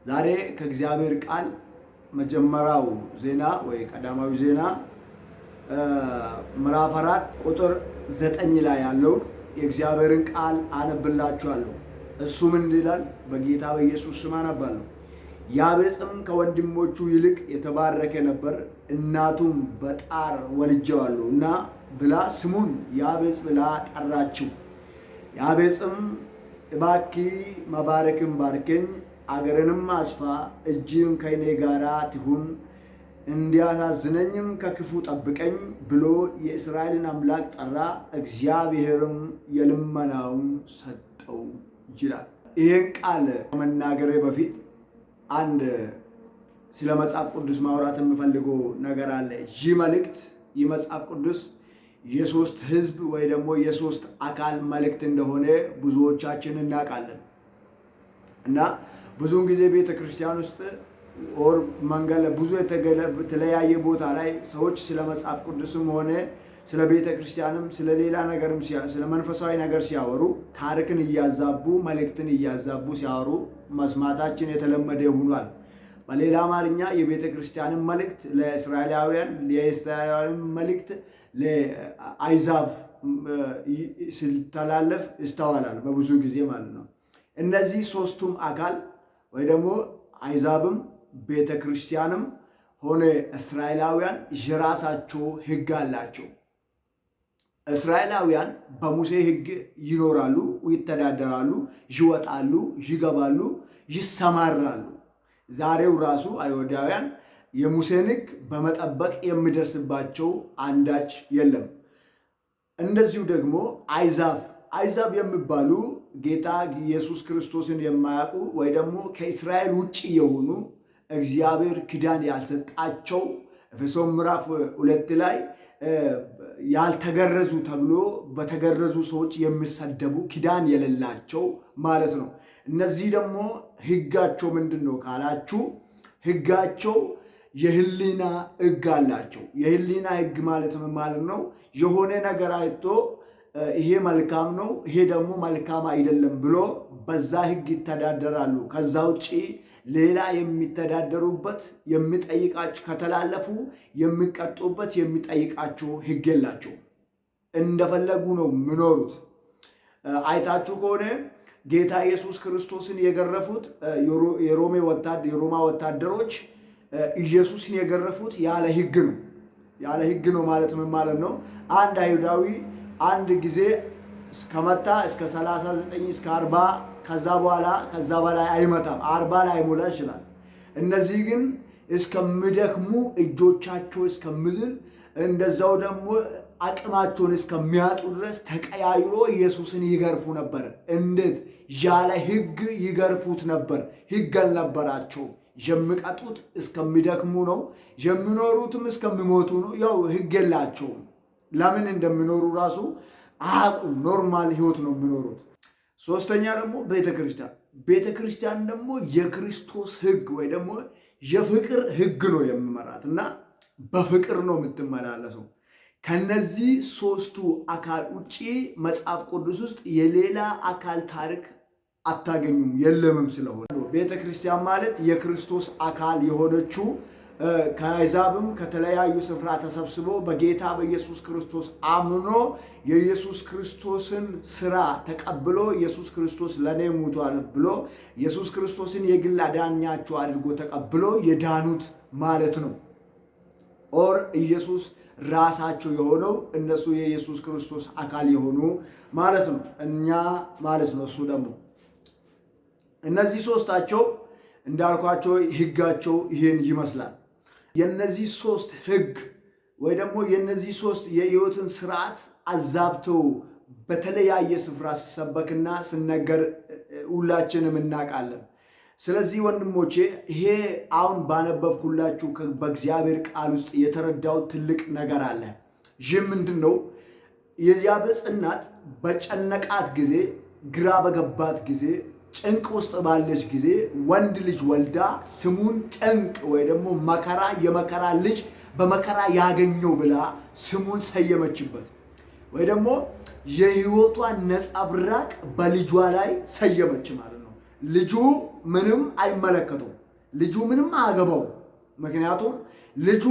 ዛሬ ከእግዚአብሔር ቃል መጀመሪያው ዜና ወይ ቀዳማዊ ዜና ምዕራፍ 4 ቁጥር 9 ላይ ያለው የእግዚአብሔርን ቃል አነብላችኋለሁ። እሱ ምን ይላል? በጌታ በኢየሱስ ስም አነባለሁ። ያቤጽም ከወንድሞቹ ይልቅ የተባረከ ነበር፣ እናቱም በጣር ወልጄዋለሁ እና ብላ ስሙን ያቤጽ ብላ ጠራችው። ያቤጽም እባክህ መባረክን ባርከኝ፣ አገርንም አስፋ፣ እጅም ከእኔ ጋራ ትሁን፣ እንዲያሳዝነኝም ከክፉ ጠብቀኝ ብሎ የእስራኤልን አምላክ ጠራ። እግዚአብሔርም የልመናውን ሰጠው ይላል። ይህን ቃል ከመናገሬ በፊት አንድ ስለ መጽሐፍ ቅዱስ ማውራት የምፈልገው ነገር አለ። ይህ መልእክት ይህ መጽሐፍ ቅዱስ የሶስት ህዝብ ወይ ደግሞ የሶስት አካል መልእክት እንደሆነ ብዙዎቻችን እናውቃለን እና ብዙውን ጊዜ ቤተ ክርስቲያን ውስጥ ኦር መንገድ ብዙ የተለያየ ቦታ ላይ ሰዎች ስለ መጽሐፍ ቅዱስም ሆነ ስለ ቤተ ክርስቲያንም ስለ ሌላ ነገርም ስለ መንፈሳዊ ነገር ሲያወሩ ታሪክን እያዛቡ መልእክትን እያዛቡ ሲያወሩ መስማታችን የተለመደ ሆኗል። በሌላ አማርኛ የቤተ ክርስቲያንን መልእክት ለእስራኤላውያን፣ የእስራኤላውያን መልእክት ለአይዛብ ሲተላለፍ ይስተዋላል በብዙ ጊዜ ማለት ነው። እነዚህ ሶስቱም አካል ወይ ደግሞ አይዛብም ቤተ ክርስቲያንም ሆነ እስራኤላውያን የራሳቸው ህግ አላቸው። እስራኤላውያን በሙሴ ህግ ይኖራሉ፣ ይተዳደራሉ፣ ይወጣሉ፣ ይገባሉ፣ ይሰማራሉ። ዛሬው ራሱ አይሁዳውያን የሙሴን ህግ በመጠበቅ የሚደርስባቸው አንዳች የለም። እንደዚሁ ደግሞ አይዛብ የሚባሉ ጌታ ኢየሱስ ክርስቶስን የማያውቁ ወይ ደግሞ ከእስራኤል ውጭ የሆኑ እግዚአብሔር ኪዳን ያልሰጣቸው ኤፌሶን ምዕራፍ 2 ላይ ያልተገረዙ ተብሎ በተገረዙ ሰዎች የሚሰደቡ ኪዳን የሌላቸው ማለት ነው። እነዚህ ደግሞ ህጋቸው ምንድን ነው ካላችሁ፣ ህጋቸው የህሊና ህግ አላቸው። የህሊና ህግ ማለት ምን ማለት ነው? የሆነ ነገር አይቶ ይሄ መልካም ነው፣ ይሄ ደግሞ መልካም አይደለም ብሎ በዛ ህግ ይተዳደራሉ። ከዛ ውጭ ሌላ የሚተዳደሩበት የሚጠይቃቸው ከተላለፉ የሚቀጡበት የሚጠይቃቸው ህግ የላቸው። እንደፈለጉ ነው የሚኖሩት። አይታችሁ ከሆነ ጌታ ኢየሱስ ክርስቶስን የገረፉት የሮማ ወታደሮች ኢየሱስን የገረፉት ያለ ህግ ነው። ያለ ህግ ነው ማለት ምን ማለት ነው? አንድ አይሁዳዊ አንድ ጊዜ ከመታ እስከ 39 እስከ 40 ከዛ በላይ አይመታም። 40 ላይ ሞላ ይችላል። እነዚህ ግን እስከሚደክሙ እጆቻቸው እስከሚዝል እንደዛው ደግሞ አቅማቸውን እስከሚያጡ ድረስ ተቀያይሮ ኢየሱስን ይገርፉ ነበር። እንዴት? ያለ ህግ ይገርፉት ነበር። ህግ አልነበራቸው። የሚቀጡት እስከሚደክሙ ነው። የሚኖሩትም እስከሚሞቱ ነው። ያው ህግ የላቸውም። ለምን እንደሚኖሩ ራሱ አያውቁም። ኖርማል ህይወት ነው የሚኖሩት። ሶስተኛ ደግሞ ቤተክርስቲያን ደግሞ የክርስቶስ ህግ ወይ ደግሞ የፍቅር ህግ ነው የሚመራት እና በፍቅር ነው የምትመላለሰው። ከነዚህ ሶስቱ አካል ውጪ መጽሐፍ ቅዱስ ውስጥ የሌላ አካል ታሪክ አታገኙም፣ የለምም። ስለሆነ ቤተክርስቲያን ማለት የክርስቶስ አካል የሆነችው ከአሕዛብም ከተለያዩ ስፍራ ተሰብስቦ በጌታ በኢየሱስ ክርስቶስ አምኖ የኢየሱስ ክርስቶስን ስራ ተቀብሎ ኢየሱስ ክርስቶስ ለኔ ሙቷል ብሎ ኢየሱስ ክርስቶስን የግል አዳኛቸው አድርጎ ተቀብሎ የዳኑት ማለት ነው። ኦር ኢየሱስ ራሳቸው የሆነው እነሱ የኢየሱስ ክርስቶስ አካል የሆኑ ማለት ነው። እኛ ማለት ነው። እሱ ደግሞ እነዚህ ሶስታቸው እንዳልኳቸው ህጋቸው ይህን ይመስላል። የነዚህ ሶስት ህግ ወይ ደግሞ የነዚህ ሶስት የህይወትን ስርዓት አዛብተው በተለያየ ስፍራ ሲሰበክና ሲነገር ሁላችንም እናውቃለን። ስለዚህ ወንድሞቼ ይሄ አሁን ባነበብኩላችሁ በእግዚአብሔር ቃል ውስጥ የተረዳው ትልቅ ነገር አለ። ይህ ምንድን ነው? የያቤጽ እናት በጨነቃት ጊዜ፣ ግራ በገባት ጊዜ፣ ጭንቅ ውስጥ ባለች ጊዜ ወንድ ልጅ ወልዳ ስሙን ጭንቅ ወይ ደግሞ መከራ፣ የመከራ ልጅ በመከራ ያገኘው ብላ ስሙን ሰየመችበት። ወይ ደግሞ የህይወቷን ነጸብራቅ በልጇ ላይ ሰየመች ማለት ነው። ልጁ ምንም አይመለከተው፣ ልጁ ምንም አያገባው። ምክንያቱም ልጁ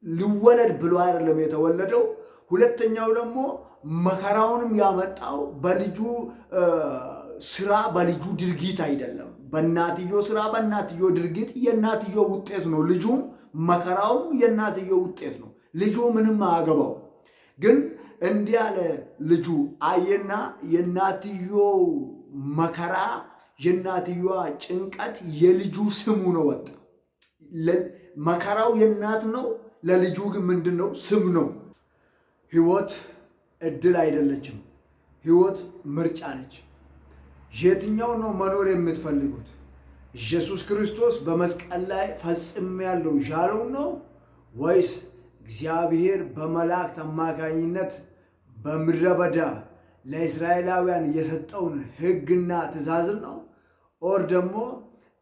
ሊወለድ ብሎ አይደለም የተወለደው። ሁለተኛው ደግሞ መከራውንም ያመጣው በልጁ ስራ በልጁ ድርጊት አይደለም። በእናትዮ ስራ በእናትዮ ድርጊት የእናትዮ ውጤት ነው። ልጁም መከራውም የእናትዮ ውጤት ነው። ልጁ ምንም አያገባው። ግን እንዲህ ያለ ልጁ አየና የእናትዮ መከራ የእናትዮዋ ጭንቀት የልጁ ስሙ ነው ወጣ። መከራው የእናት ነው፣ ለልጁ ግን ምንድን ነው? ስም ነው። ህይወት እድል አይደለችም። ህይወት ምርጫ ነች። የትኛው ነው መኖር የምትፈልጉት? ኢየሱስ ክርስቶስ በመስቀል ላይ ፈጽሜያለሁ ያለው ነው ወይስ እግዚአብሔር በመላእክት አማካኝነት በምድረ በዳ ለእስራኤላውያን የሰጠውን ሕግና ትእዛዝን ነው? ኦር ደግሞ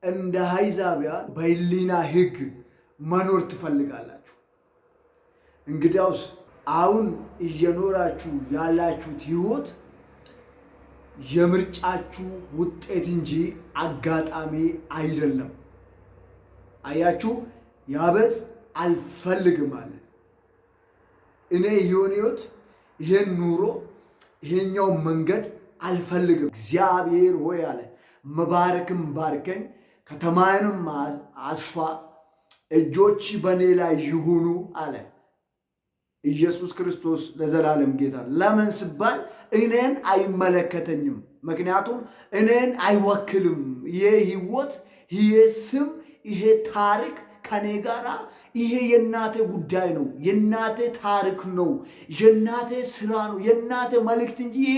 እንደ አሕዛብያን በሕሊና ሕግ መኖር ትፈልጋላችሁ? እንግዲያውስ አሁን እየኖራችሁ ያላችሁት ሕይወት የምርጫችሁ ውጤት እንጂ አጋጣሚ አይደለም። አያችሁ፣ ያበጽ አልፈልግም አለ። እኔ ይሄን ሕይወት ይሄን ኑሮ ይሄኛው መንገድ አልፈልግም። እግዚአብሔር ሆይ አለ መባረክም ባርከኝ፣ ከተማዬንም አስፋ፣ እጆች በእኔ ላይ ይሁኑ አለ። ኢየሱስ ክርስቶስ ለዘላለም ጌታ። ለምን ሲባል እኔን አይመለከተኝም። ምክንያቱም እኔን አይወክልም። ይሄ ህይወት፣ ይሄ ስም፣ ይሄ ታሪክ ከኔ ጋራ ይሄ የእናቴ ጉዳይ ነው። የእናቴ ታሪክ ነው። የእናቴ ስራ ነው። የእናቴ መልእክት እንጂ ይሄ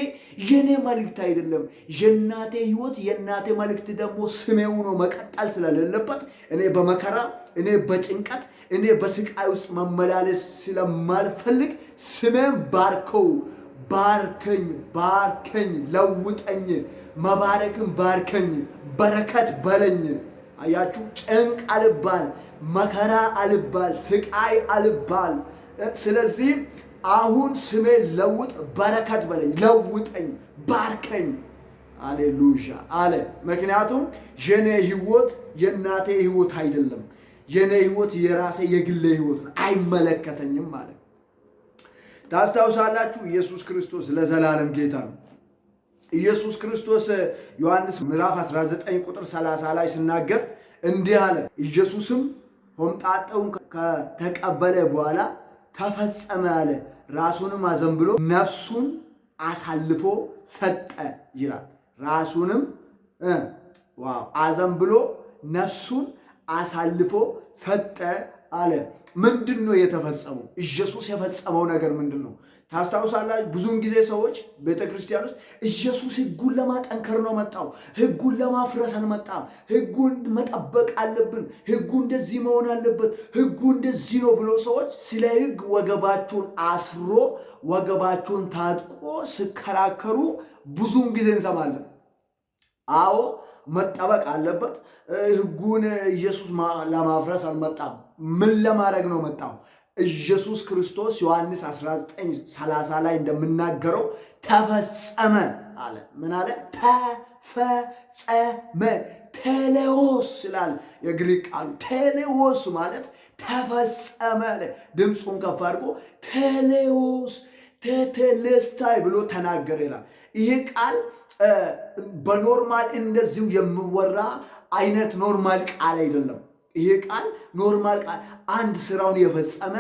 የኔ መልእክት አይደለም። የእናቴ ህይወት፣ የእናቴ መልእክት ደግሞ ስሜው ነው። መቀጠል ስለሌለበት እኔ በመከራ እኔ በጭንቀት እኔ በስቃይ ውስጥ መመላለስ ስለማልፈልግ ስሜን ባርከው፣ ባርከኝ፣ ባርከኝ፣ ለውጠኝ፣ መባረክን ባርከኝ፣ በረከት በለኝ። አያችሁ፣ ጭንቅ አልባል፣ መከራ አልባል፣ ስቃይ አልባል። ስለዚህ አሁን ስሜን ለውጥ፣ በረከት በለኝ፣ ለውጠኝ፣ ባርከኝ። አሌሉያ አለ። ምክንያቱም የኔ ህይወት የእናቴ ህይወት አይደለም። የኔ ህይወት የራሴ የግሌ ህይወት ነው። አይመለከተኝም ማለት ታስታውሳላችሁ። ኢየሱስ ክርስቶስ ለዘላለም ጌታ ነው። ኢየሱስ ክርስቶስ ዮሐንስ ምዕራፍ 19 ቁጥር 30 ላይ ሲናገር እንዲህ አለ። ኢየሱስም ሆምጣጤውን ከተቀበለ በኋላ ተፈጸመ አለ። ራሱንም አዘንብሎ ነፍሱን አሳልፎ ሰጠ ይላል። ራሱንም አዘንብሎ ነፍሱን አሳልፎ ሰጠ አለ። ምንድን ነው የተፈጸመው? ኢየሱስ የፈጸመው ነገር ምንድን ነው? ታስታውሳላችሁ። ብዙውን ጊዜ ሰዎች ቤተክርስቲያን ውስጥ ኢየሱስ ህጉን ለማጠንከር ነው መጣው፣ ህጉን ለማፍረስ አልመጣም፣ ህጉን መጠበቅ አለብን፣ ህጉ እንደዚህ መሆን አለበት፣ ህጉ እንደዚህ ነው ብሎ ሰዎች ስለ ህግ ወገባቸውን አስሮ ወገባቸውን ታጥቆ ሲከራከሩ ብዙውን ጊዜ እንሰማለን። አዎ መጠበቅ አለበት። ህጉን ኢየሱስ ለማፍረስ አልመጣም። ምን ለማድረግ ነው መጣው? ኢየሱስ ክርስቶስ ዮሐንስ 19:30 ላይ እንደምናገረው ተፈጸመ አለ። ምን አለ? ተፈጸመ። ቴሌዎስ ይላል የግሪክ ቃሉ። ቴሌዎስ ማለት ተፈጸመ አለ። ድምፁን ከፍ አድርጎ ቴሌዎስ ቴቴሌስታይ ብሎ ተናገረ ይላል። ይሄ ቃል በኖርማል እንደዚሁ የሚወራ አይነት ኖርማል ቃል አይደለም። ይሄ ቃል ኖርማል ቃል፣ አንድ ስራውን የፈጸመ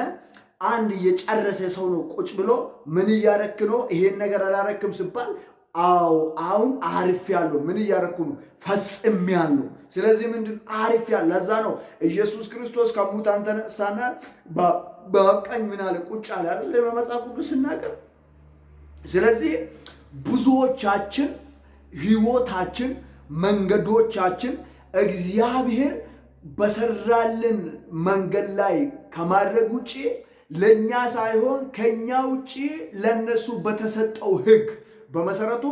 አንድ የጨረሰ ሰው ነው። ቁጭ ብሎ ምን እያረክ ነው? ይሄን ነገር አላረክም ሲባል አዎ አሁን አሪፍ ያለው ምን እያረኩ ነው? ፈጽም ያለው። ስለዚህ ምንድን አሪፍ ያለው? ለዛ ነው ኢየሱስ ክርስቶስ ከሙታን ተነሳና በቀኝ ምን አለ? ቁጭ አለ አይደል? በመጽሐፍ ቅዱስ ሲናገር። ስለዚህ ብዙዎቻችን ህይወታችን፣ መንገዶቻችን እግዚአብሔር በሰራልን መንገድ ላይ ከማድረግ ውጪ ለኛ ሳይሆን ከኛ ውጪ ለነሱ በተሰጠው ህግ በመሰረቱ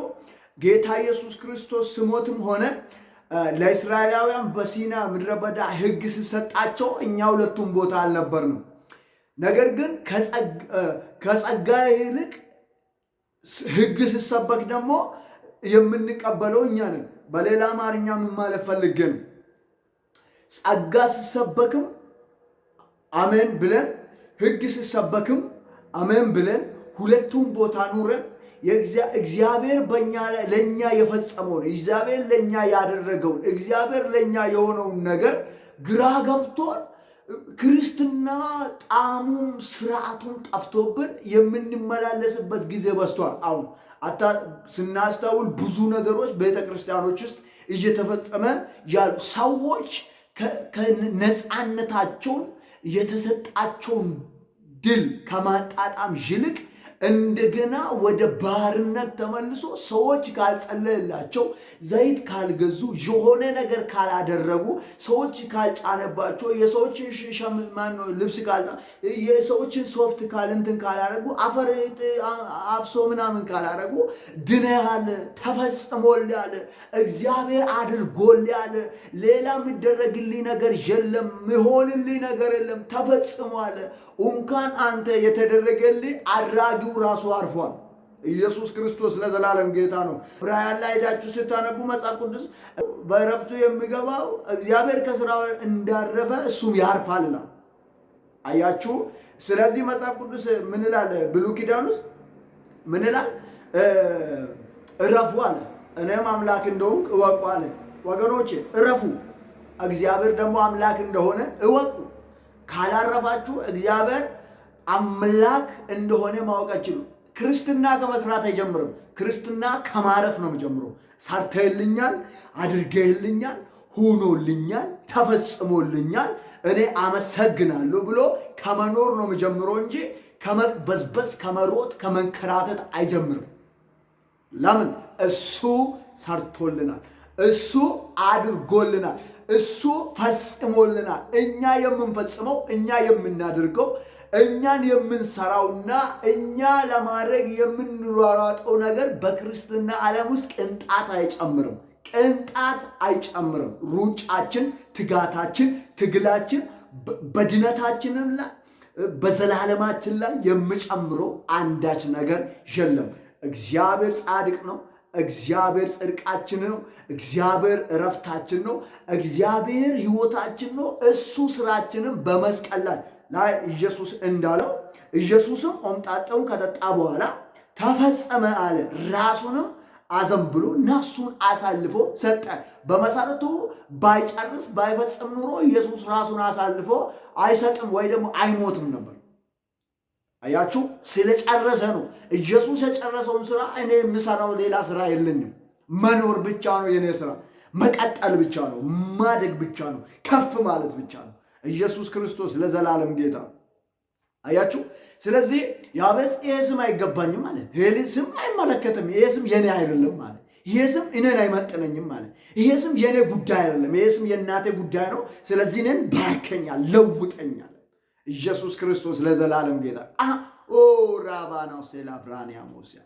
ጌታ ኢየሱስ ክርስቶስ ስሞትም ሆነ ለእስራኤላውያን በሲና ምድረ በዳ ህግ ሲሰጣቸው እኛ ሁለቱም ቦታ አልነበርንም። ነገር ግን ከጸጋ ይልቅ ህግ ሲሰበክ ደግሞ የምንቀበለው እኛ ነን። በሌላ አማርኛ ምን ማለት ፈልጌ ነው? ጸጋ ሲሰበክም አሜን ብለን፣ ሕግ ሲሰበክም አሜን ብለን ሁለቱም ቦታ ኑረን እግዚአብሔር ለኛ የፈጸመውን እግዚአብሔር ለኛ ያደረገውን እግዚአብሔር ለኛ የሆነውን ነገር ግራ ገብቶን ክርስትና ጣዕሙም ስርዓቱም ጠፍቶብን የምንመላለስበት ጊዜ በዝቷል። አሁን ስናስተውል ብዙ ነገሮች ቤተክርስቲያኖች ውስጥ እየተፈጸመ ያሉ ሰዎች ከነፃነታቸውን የተሰጣቸውን ድል ከማጣጣም ይልቅ እንደገና ወደ ባርነት ተመልሶ ሰዎች ካልጸለየላቸው፣ ዘይት ካልገዙ፣ የሆነ ነገር ካላደረጉ፣ ሰዎች ካልጫነባቸው፣ የሰዎችን ልብስ የሰዎችን ሶፍት እንትን ካላደረጉ፣ አፈር አፍሶ ምናምን ካላደረጉ ድነሃል፣ ተፈጽሞልሃል፣ እግዚአብሔር አድርጎልሃል፣ ሌላ የሚደረግልኝ ነገር የለም፣ የሚሆንልኝ ነገር የለም፣ ተፈጽሟል። እንኳን አንተ የተደረገልህ አድራጊው ራሱ አርፏል። ኢየሱስ ክርስቶስ ለዘላለም ጌታ ነው። ዕብራውያን ላይ ሄዳችሁ ስታነቡ መጽሐፍ ቅዱስ በእረፍቱ የሚገባው እግዚአብሔር ከስራው እንዳረፈ እሱም ያርፋል ይላል። አያችሁ። ስለዚህ መጽሐፍ ቅዱስ ምን ይላል? ብሉይ ኪዳን ውስጥ ምን ይላል? እረፉ አለ፣ እኔም አምላክ እንደሆንኩ እወቁ አለ። ወገኖቼ እረፉ፣ እግዚአብሔር ደግሞ አምላክ እንደሆነ እወቁ። ካላረፋችሁ እግዚአብሔር አምላክ እንደሆነ ማወቅ አትችሉ። ክርስትና ከመስራት አይጀምርም። ክርስትና ከማረፍ ነው የሚጀምረው። ሰርተህልኛል፣ አድርገህልኛል፣ ሆኖልኛል፣ ተፈጽሞልኛል፣ እኔ አመሰግናለሁ ብሎ ከመኖር ነው የሚጀምረው እንጂ ከመበዝበዝ፣ ከመሮጥ፣ ከመንከራተት አይጀምርም። ለምን? እሱ ሰርቶልናል፣ እሱ አድርጎልናል፣ እሱ ፈጽሞልናል። እኛ የምንፈጽመው እኛ የምናደርገው እኛን የምንሰራውና እኛ ለማድረግ የምንሯሯጠው ነገር በክርስትና ዓለም ውስጥ ቅንጣት አይጨምርም፣ ቅንጣት አይጨምርም። ሩጫችን፣ ትጋታችን፣ ትግላችን በድነታችንም ላይ በዘላለማችን ላይ የሚጨምረው አንዳች ነገር የለም። እግዚአብሔር ጻድቅ ነው። እግዚአብሔር ጽድቃችን ነው። እግዚአብሔር እረፍታችን ነው። እግዚአብሔር ሕይወታችን ነው። እሱ ስራችንን በመስቀል ላይ ኢየሱስ እንዳለው ኢየሱስም ሆምጣጤውን ከጠጣ በኋላ ተፈጸመ አለ። ራሱንም አዘንብሎ ነፍሱን አሳልፎ ሰጠ። በመሰረቱ ባይጨርስ ባይፈጽም ኑሮ ኢየሱስ ራሱን አሳልፎ አይሰጥም ወይ ደግሞ አይሞትም ነበር። አያችሁ፣ ስለጨረሰ ነው። ኢየሱስ የጨረሰውን ስራ እኔ የምሰራው ሌላ ስራ የለኝም። መኖር ብቻ ነው የኔ ስራ፣ መቀጠል ብቻ ነው፣ ማደግ ብቻ ነው፣ ከፍ ማለት ብቻ ነው። ኢየሱስ ክርስቶስ ለዘላለም ጌታ። አያችሁ፣ ስለዚህ ያቤጽ ይሄ ስም አይገባኝም ማለት፣ ይሄ ስም አይመለከትም፣ ይሄ ስም የኔ አይደለም ማለት፣ ይሄ ስም እኔን አይመጥነኝም ማለት፣ ይሄ ስም የኔ ጉዳይ አይደለም፣ ይሄ ስም የእናቴ ጉዳይ ነው። ስለዚህ እኔን ባርከኛል፣ ለውጠኛል። ኢየሱስ ክርስቶስ ለዘላለም ጌታ። ራባናው ሴላፍራኒያ ሞሲያ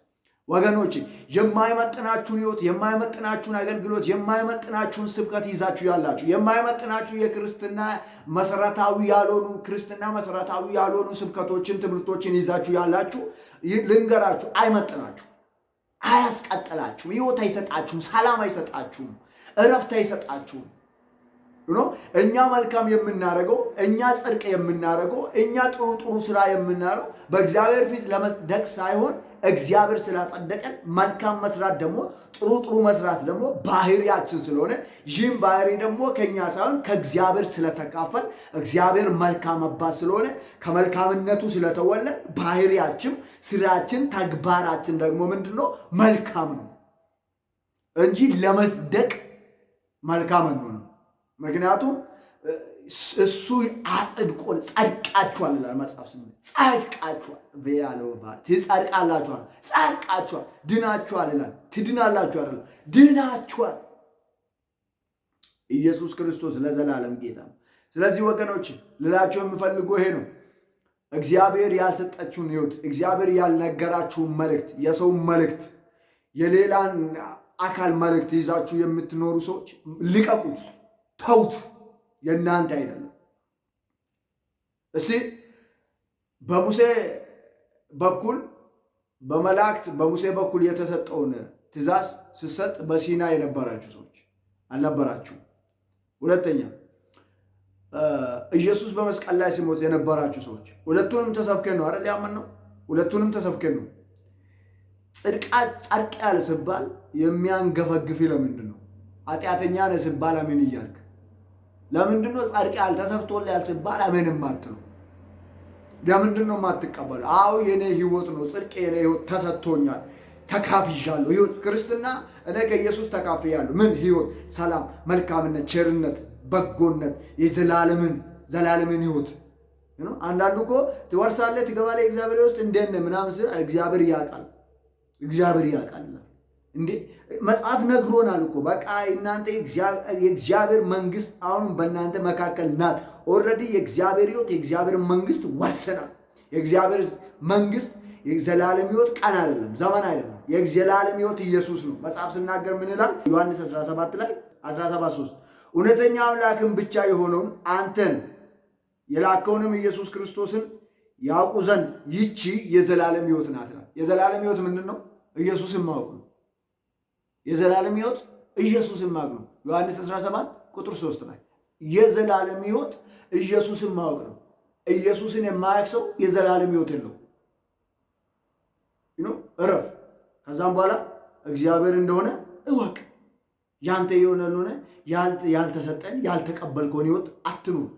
ወገኖች፣ የማይመጥናችሁን ህይወት፣ የማይመጥናችሁን አገልግሎት፣ የማይመጥናችሁን ስብከት ይዛችሁ ያላችሁ፣ የማይመጥናችሁ የክርስትና መሰረታዊ ያልሆኑ ስብከቶችን፣ ትምህርቶችን ይዛችሁ ያላችሁ ልንገራችሁ፣ አይመጥናችሁ፣ አያስቀጥላችሁም፣ ህይወት አይሰጣችሁም፣ ሰላም አይሰጣችሁም፣ እረፍት አይሰጣችሁም። እኛ መልካም የምናደርገው፣ እኛ ጽድቅ የምናደርገው፣ እኛ ጥሩ ስራ የምናደርገው በእግዚአብሔር ፊት ለመጽደቅ ሳይሆን እግዚአብሔር ስላጸደቀን መልካም መስራት ደግሞ ጥሩ መስራት ደግሞ ባህሪያችን ስለሆነ ይህም ባህሪ ደግሞ ከኛ ሳይሆን ከእግዚአብሔር ስለተካፈል እግዚአብሔር መልካም አባት ስለሆነ ከመልካምነቱ ስለተወለድ ባህሪያችን፣ ስራችን፣ ተግባራችን ደግሞ ምንድነው? መልካም ነው እንጂ ለመጽደቅ መልካም ነው። ምክንያቱም እሱ አጽድቆን ጸድቃችኋል ይላል መጽሐፍ። ጸድቃችኋል በያለውባ ትጸድቃላችኋል፣ ጸድቃችኋል፣ ድናችኋል ይላል። ትድናላችሁ አይደል? ድናችኋል። ኢየሱስ ክርስቶስ ለዘላለም ጌታ ነው። ስለዚህ ወገኖች ልላችሁ የምፈልገው ይሄ ነው። እግዚአብሔር ያልሰጣችሁን ህይወት፣ እግዚአብሔር ያልነገራችሁን መልእክት፣ የሰው መልእክት፣ የሌላን አካል መልእክት ይዛችሁ የምትኖሩ ሰዎች ልቀቁት፣ ተውት። የእናንተ አይደለም። እስቲ በሙሴ በኩል በመላእክት በሙሴ በኩል የተሰጠውን ትእዛዝ ሲሰጥ በሲና የነበራችሁ ሰዎች አልነበራችሁ። ሁለተኛ ኢየሱስ በመስቀል ላይ ሲሞት የነበራችሁ ሰዎች ሁለቱንም ተሰብከን ነው አይደል ያመንነው? ሁለቱንም ተሰብከን ነው። ጻድቅ ያለ ሲባል የሚያንገፈግፍ ለምንድን ነው? ኃጢአተኛ ነህ ሲባል አሜን እያልክ ለምንድን ነው? ጻድቅ ያለ ተሰርቶልሃል ሲባል አሜን የማትለው ለምንድን ነው የማትቀበለው? አዎ የኔ ህይወት ነው ጽድቅ፣ የኔ ህይወት ተሰጥቶኛል፣ ተካፍያለሁ። ህይወት ክርስትና እኔ ከኢየሱስ ተካፍያለሁ። ምን ህይወት? ሰላም፣ መልካምነት፣ ቸርነት፣ በጎነት፣ ዘላለምን ህይወት ነው። አንዳንዱ እኮ ትወርሳለህ ትገባለህ እግዚአብሔር ውስጥ እንዴት ነህ ምናምን ሲል እግዚአብሔር ያውቃል እንዴ መጽሐፍ ነግሮናል እኮ በቃ እናንተ የእግዚአብሔር መንግስት አሁንም በእናንተ መካከል ናት። ኦልሬዲ የእግዚአብሔር ህይወት የእግዚአብሔር መንግስት ወርሰናል። የእግዚአብሔር መንግስት የዘላለም ህይወት ቀን አይደለም ዘመን አይደለም። የዘላለም ህይወት ኢየሱስ ነው። መጽሐፍ ሲናገር ምን ይላል? ዮሐንስ 17 ላይ 17:3 እውነተኛ አምላክን ብቻ የሆነውን አንተን የላከውንም ኢየሱስ ክርስቶስን ያውቁ ዘንድ ይቺ የዘላለም ህይወት ናት። የዘላለም ህይወት ምንድን ነው? ኢየሱስን ማወቅ ነው። የዘላለም ህይወት ኢየሱስን ማወቅ ነው። ዮሐንስ 17:3 ላይ የዘላለም ህይወት ኢየሱስን ማወቅ ነው። ኢየሱስን የማያውቅ ሰው የዘላለም ህይወት የለው። እረፍ። ከዛም በኋላ እግዚአብሔር እንደሆነ እወቅ። ያንተ የሆነ ያልተሰጠን ያልተቀበልከውን ህይወት አትኑር።